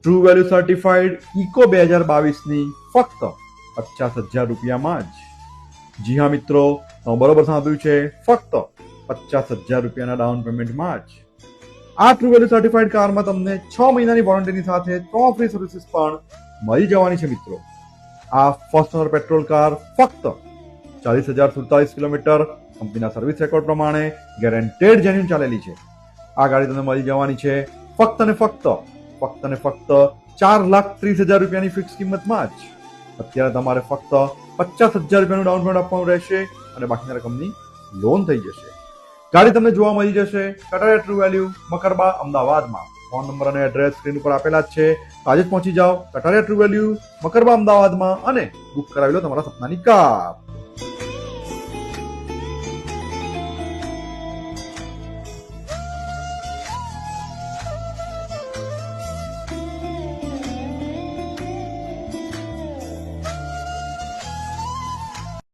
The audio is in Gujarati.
ટ્રુ વેલ્યુ સર્ટિફાઈડ ઇકો 2022ની ફક્ત 50,000 રૂપિયામાં જ. જી હા મિત્રો, તમે બરોબર સાંભળ્યું છે, ફક્ત 50,000 રૂપિયાના ડાઉન પેમેન્ટમાં જ આ ટ્રુ વેલ્યુ સર્ટિફાઈડ કારમાં તમને 6 મહિનાની વોરંટીની સાથે 3 ફ્રી સર્વિસીસ પણ મળી જવાની છે મિત્રો. આ ફર્સ્ટ ઓનર પેટ્રોલ કાર ફક્ત 40,047 કિલોમીટર કંપનીના સર્વિસ રેકોર્ડ પ્રમાણે ગેરંટેડ જેન્યુઇન ચાલેલી છે. આ ગાડી તમને મળી જવાની છે ફક્ત ને ફક્ત 4,30,000 રૂપિયાની ફિક્સ કિંમતમાં જ. અત્યારે તમારે ફક્ત 50,000 રૂપિયાનું ડાઉન પેમેન્ટ આપવાનું રહેશે અને બાકીની રકમની લોન થઈ જશે. ગાડી તમને જોવા મળી જશે કટારિયા ટ્રુ વેલ્યુ, મકરબા, અમદાવાદમાં. ફોન નંબર અને એડ્રેસ સ્ક્રીન ઉપર આપેલા જ છે. આજે જ પહોંચી જાઓ કટારિયા ટ્રુ વેલ્યુ, મકરબા, અમદાવાદમાં અને બુક કરાવી લો તમારા સપનાની કાર.